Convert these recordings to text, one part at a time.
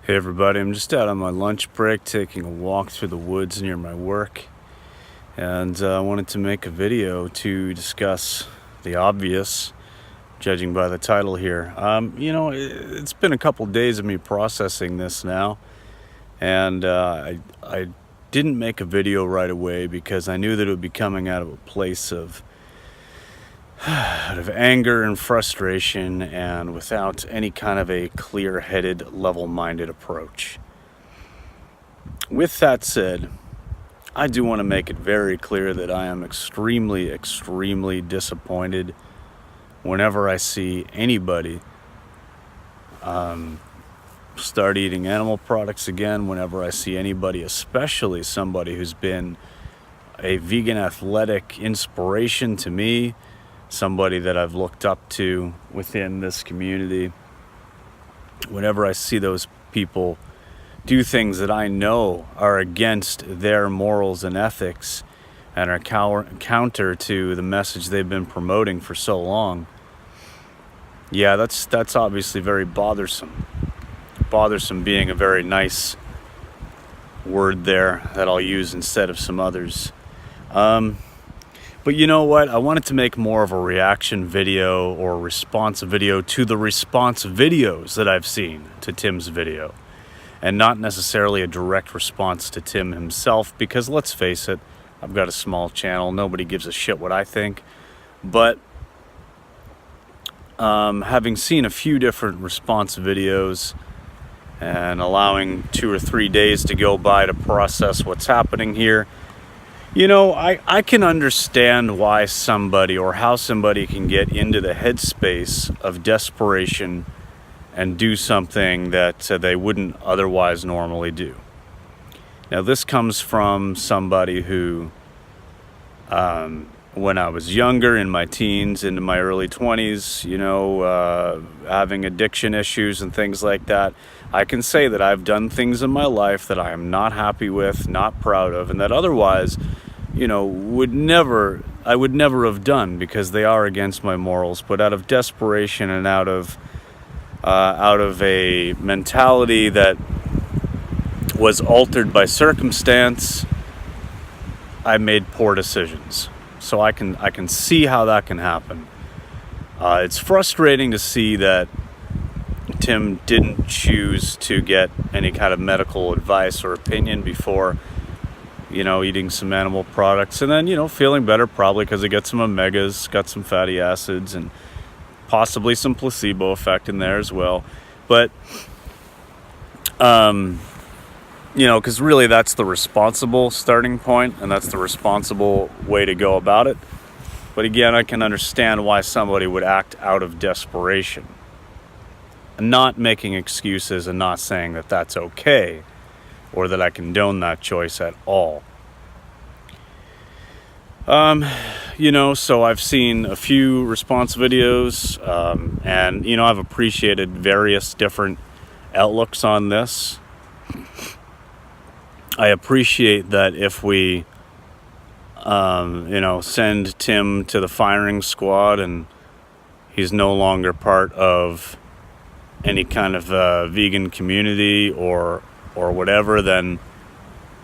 Hey everybody, I'm just out on my lunch break taking a walk through the woods near my work, and I wanted to make a video to discuss the obvious, judging by the title here. It's been a couple days of me processing this now, and I didn't make a video right away because I knew that it would be coming out of a place of anger and frustration, and without any kind of a clear-headed, level-minded approach. With that said, I do want to make it very clear that I am extremely, extremely disappointed whenever I see anybody start eating animal products again, whenever I see anybody, especially somebody who's been a vegan athletic inspiration to me, somebody that I've looked up to within this community. Whenever I see those people do things that I know are against their morals and ethics and are counter to the message they've been promoting for so long, yeah, that's obviously very bothersome. Bothersome being a very nice word there that I'll use instead of some others. But you know what? I wanted to make more of a reaction video or response video to the response videos that I've seen to Tim's video, and not necessarily a direct response to Tim himself, because let's face it, I've got a small channel. Nobody gives a shit what I think. But having seen a few different response videos and allowing 2 or 3 days to go by to process what's happening here, you know, I can understand why somebody, or how somebody can get into the headspace of desperation and do something that they wouldn't otherwise normally do. Now, this comes from somebody who, when I was younger, in my teens, into my early 20s, having addiction issues and things like that, I can say that I've done things in my life that I am not happy with, not proud of, and that otherwise, I would never have done, because they are against my morals. But out of desperation and out of a mentality that was altered by circumstance, I made poor decisions. So I can see how that can happen. It's frustrating to see that Tim didn't choose to get any kind of medical advice or opinion before, eating some animal products, and then, feeling better, probably because it gets some omegas, got some fatty acids, and possibly some placebo effect in there as well. But, because really that's the responsible starting point, and that's the responsible way to go about it. But again, I can understand why somebody would act out of desperation. And not making excuses and not saying that that's okay, or that I condone that choice at all. So I've seen a few response videos, and, I've appreciated various different outlooks on this. I appreciate that if we, send Tim to the firing squad and he's no longer part of any kind of vegan community or whatever, then,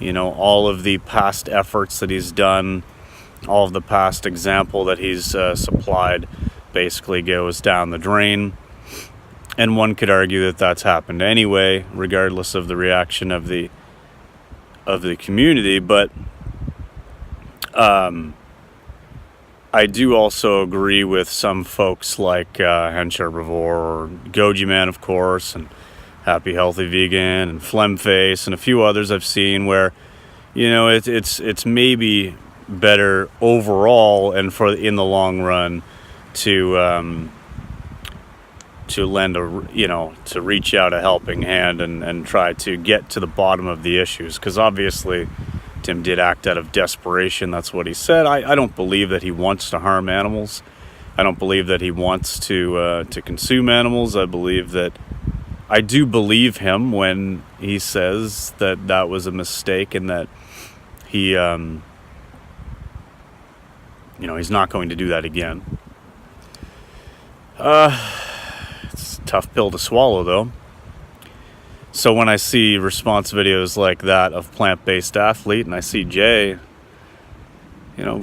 all of the past efforts that he's done, all of the past example that he's supplied basically goes down the drain. And one could argue that that's happened anyway, regardless of the reaction of the community. But I do also agree with some folks like Hench Herbivore, or Goji Man, of course, and Happy Healthy Vegan, and Phlegmface, and a few others I've seen where, it's maybe better overall and in the long run to lend to reach out a helping hand and try to get to the bottom of the issues, because obviously Tim did act out of desperation. That's what he said. I don't believe that he wants to harm animals. I don't believe that he wants to consume animals. I do believe him when he says that that was a mistake, and that he he's not going to do that again. It's a tough pill to swallow, though. So when I see response videos like that of plant-based athlete, and I see Jay,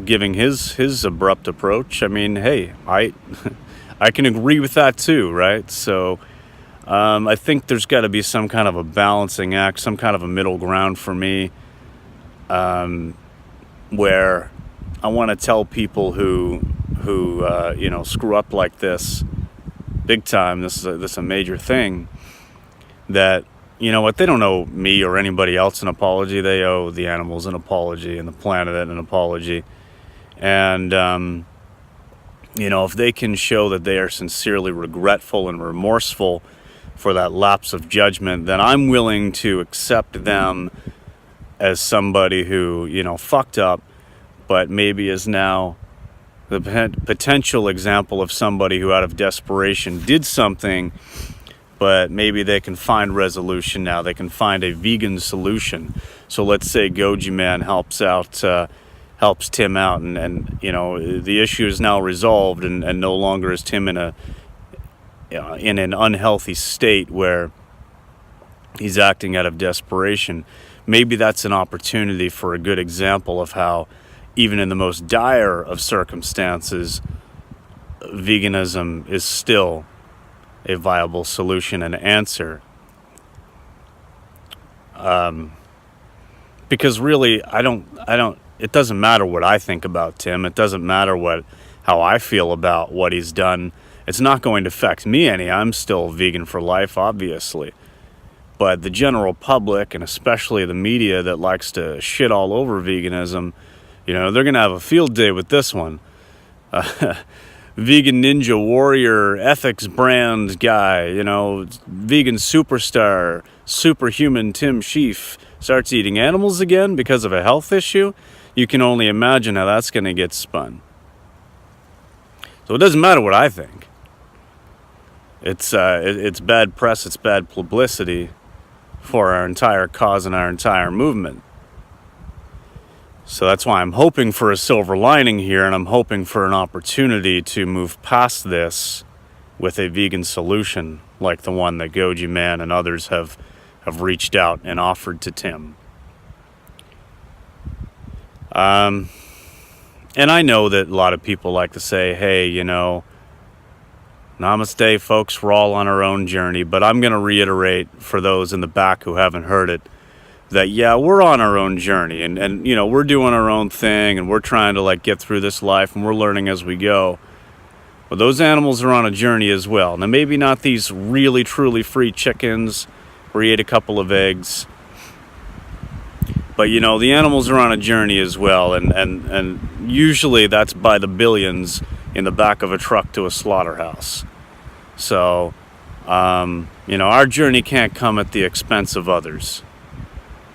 giving his abrupt approach, I mean, hey, I can agree with that too, right? So I think there's got to be some kind of a balancing act, some kind of a middle ground for me, where I want to tell people who screw up like this big time. This is a major thing. That, you know what, they don't owe me or anybody else an apology. They owe the animals an apology and the planet an apology. And if they can show that they are sincerely regretful and remorseful for that lapse of judgment, then I'm willing to accept them as somebody who, fucked up, but maybe is now the potential example of somebody who out of desperation did something, but maybe they can find resolution now. They can find a vegan solution. So let's say Goji Man helps Tim out, and the issue is now resolved, and no longer is Tim in an unhealthy state where he's acting out of desperation. Maybe that's an opportunity for a good example of how, even in the most dire of circumstances, veganism is still a viable solution and answer. Because really, it doesn't matter what I think about Tim. It doesn't matter how I feel about what he's done. It's not going to affect me any. I'm still vegan for life, obviously. But the general public, and especially the media that likes to shit all over veganism, they're going to have a field day with this one. Vegan Ninja Warrior ethics brand guy, vegan superstar, superhuman Tim Shieff starts eating animals again because of a health issue. You can only imagine how that's going to get spun. So it doesn't matter what I think. It's bad press, it's bad publicity for our entire cause and our entire movement. So that's why I'm hoping for a silver lining here, and I'm hoping for an opportunity to move past this with a vegan solution like the one that Goji Man and others have reached out and offered to Tim. And I know that a lot of people like to say, hey, namaste, folks, we're all on our own journey. But I'm going to reiterate for those in the back who haven't heard it, that, yeah, we're on our own journey, and we're doing our own thing, and we're trying to, get through this life, and we're learning as we go. But those animals are on a journey as well. Now, maybe not these really, truly free chickens where you ate a couple of eggs, but, the animals are on a journey as well, and usually that's by the billions in the back of a truck to a slaughterhouse. So, our journey can't come at the expense of others.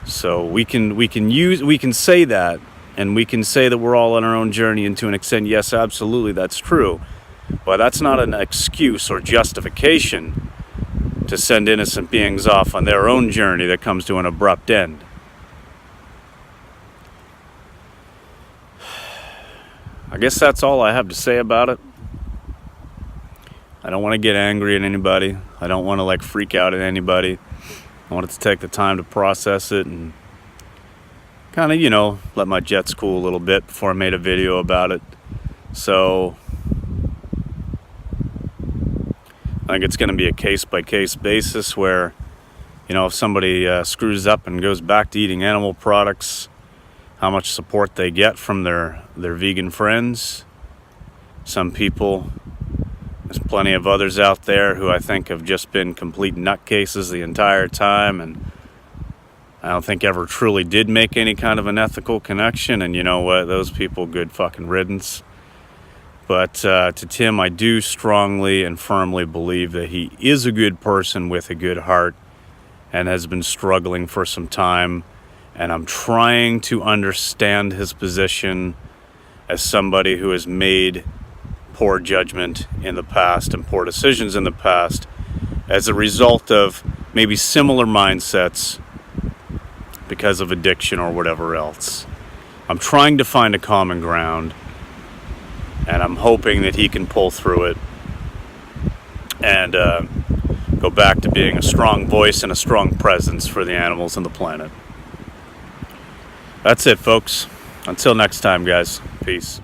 So we can say that, and we can say that we're all on our own journey, and to an extent, yes, absolutely, that's true. But that's not an excuse or justification to send innocent beings off on their own journey that comes to an abrupt end. I guess that's all I have to say about it. I don't want to get angry at anybody. I don't want to freak out at anybody. I wanted to take the time to process it and kind of, let my jets cool a little bit before I made a video about it. So I think it's going to be a case-by-case basis where, if somebody screws up and goes back to eating animal products, how much support they get from their vegan friends. Some people, there's plenty of others out there who I think have just been complete nutcases the entire time, and I don't think ever truly did make any kind of an ethical connection, and you know what, those people, good fucking riddance. But to Tim, I do strongly and firmly believe that he is a good person with a good heart and has been struggling for some time, and I'm trying to understand his position as somebody who has made poor judgment in the past and poor decisions in the past as a result of maybe similar mindsets because of addiction or whatever else. I'm trying to find a common ground, and I'm hoping that he can pull through it and go go back to being a strong voice and a strong presence for the animals and the planet. That's it, folks. Until next time, guys. Peace.